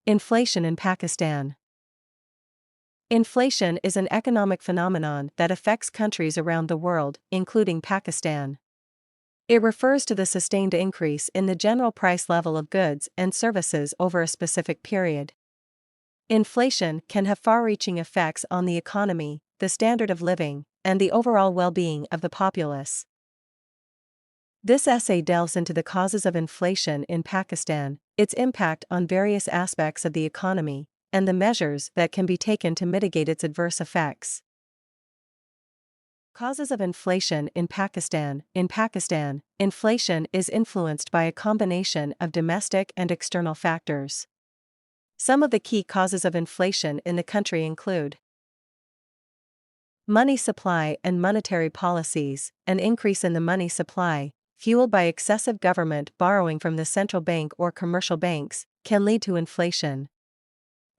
Inflation in Pakistan. Inflation is an economic phenomenon that affects countries around the world, including Pakistan. It refers to the sustained increase in the general price level of goods and services over a specific period. Inflation can have far-reaching effects on the economy, the standard of living, and the overall well-being of the populace. This essay delves into the causes of inflation in Pakistan, its impact on various aspects of the economy, and the measures that can be taken to mitigate its adverse effects. Causes of inflation in Pakistan. In Pakistan, inflation is influenced by a combination of domestic and external factors. Some of the key causes of inflation in the country include money supply and monetary policies. An increase in the money supply, fueled by excessive government borrowing from the central bank or commercial banks, can lead to inflation.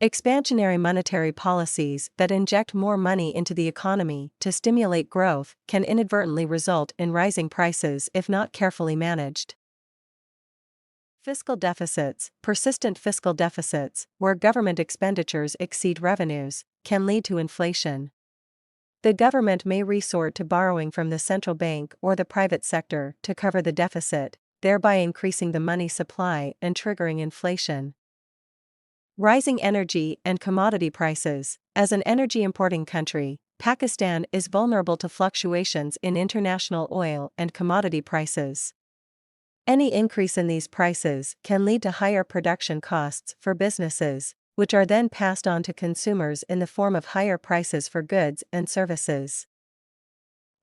Expansionary monetary policies that inject more money into the economy to stimulate growth can inadvertently result in rising prices if not carefully managed. Fiscal deficits. Persistent fiscal deficits, where government expenditures exceed revenues, can lead to inflation. The government may resort to borrowing from the central bank or the private sector to cover the deficit, thereby increasing the money supply and triggering inflation. Rising energy and commodity prices. As an energy importing country, Pakistan is vulnerable to fluctuations in international oil and commodity prices. Any increase in these prices can lead to higher production costs for businesses, which are then passed on to consumers in the form of higher prices for goods and services.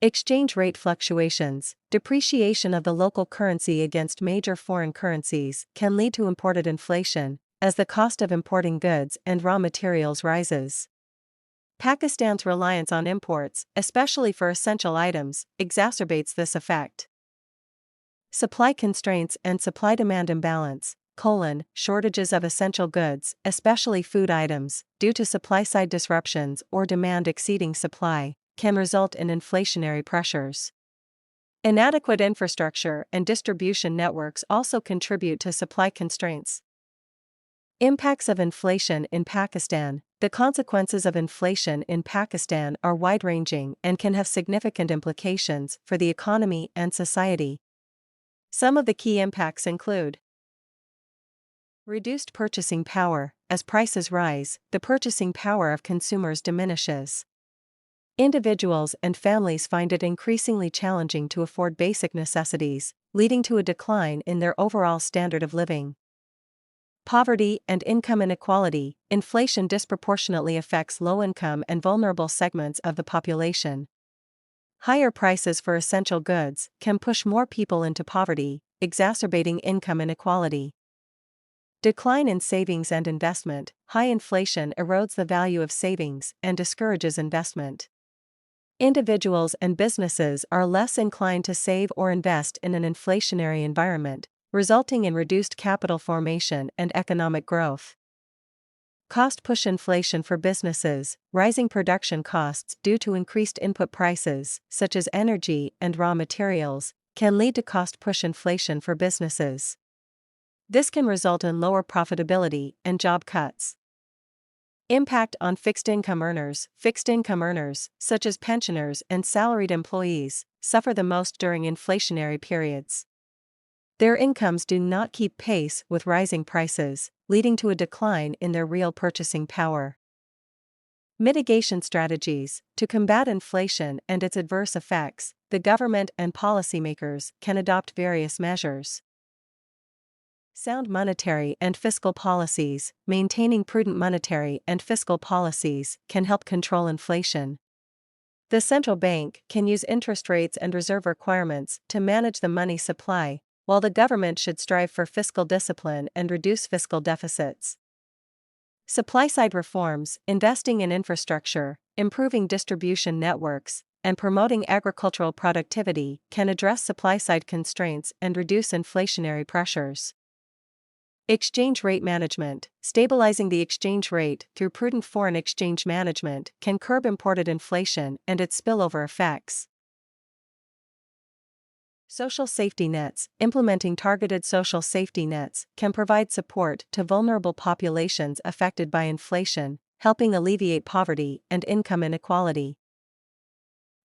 Exchange rate fluctuations. Depreciation of the local currency against major foreign currencies can lead to imported inflation, as the cost of importing goods and raw materials rises. Pakistan's reliance on imports, especially for essential items, exacerbates this effect. Supply constraints and supply-demand imbalance, shortages of essential goods, especially food items, due to supply-side disruptions or demand exceeding supply, can result in inflationary pressures. Inadequate infrastructure and distribution networks also contribute to supply constraints. Impacts of inflation in Pakistan. The consequences of inflation in Pakistan are wide-ranging and can have significant implications for the economy and society. Some of the key impacts include reduced purchasing power. As prices rise, the purchasing power of consumers diminishes. Individuals and families find it increasingly challenging to afford basic necessities, leading to a decline in their overall standard of living. Poverty and income inequality. Inflation disproportionately affects low-income and vulnerable segments of the population. Higher prices for essential goods can push more people into poverty, exacerbating income inequality. Decline in savings and investment. High inflation erodes the value of savings and discourages investment. Individuals and businesses are less inclined to save or invest in an inflationary environment, resulting in reduced capital formation and economic growth. Cost push inflation for businesses. Rising production costs due to increased input prices, such as energy and raw materials, can lead to cost push inflation for businesses. This can result in lower profitability and job cuts. Impact on fixed income earners. Fixed income earners, such as pensioners and salaried employees, suffer the most during inflationary periods. Their incomes do not keep pace with rising prices, leading to a decline in their real purchasing power. Mitigation strategies. To combat inflation and its adverse effects, the government and policymakers can adopt various measures. Sound monetary and fiscal policies. Maintaining prudent monetary and fiscal policies can help control inflation. The central bank can use interest rates and reserve requirements to manage the money supply, while the government should strive for fiscal discipline and reduce fiscal deficits. Supply-side reforms. Investing in infrastructure, improving distribution networks, and promoting agricultural productivity can address supply-side constraints and reduce inflationary pressures. Exchange rate management. Stabilizing the exchange rate through prudent foreign exchange management can curb imported inflation and its spillover effects. Social safety nets. Implementing targeted social safety nets can provide support to vulnerable populations affected by inflation, helping alleviate poverty and income inequality.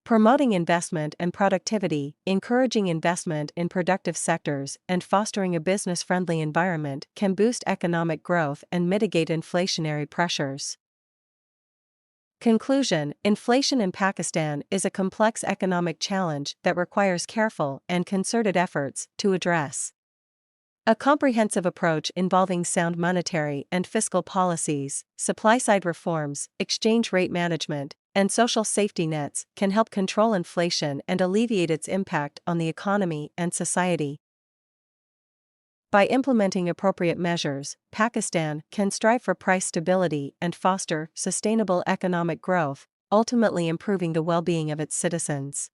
Promoting investment and productivity. Encouraging investment in productive sectors and fostering a business-friendly environment can boost economic growth and mitigate inflationary pressures. Conclusion: inflation in Pakistan is a complex economic challenge that requires careful and concerted efforts to address. A comprehensive approach involving sound monetary and fiscal policies, supply-side reforms, exchange rate management, and social safety nets can help control inflation and alleviate its impact on the economy and society. By implementing appropriate measures, Pakistan can strive for price stability and foster sustainable economic growth, ultimately improving the well-being of its citizens.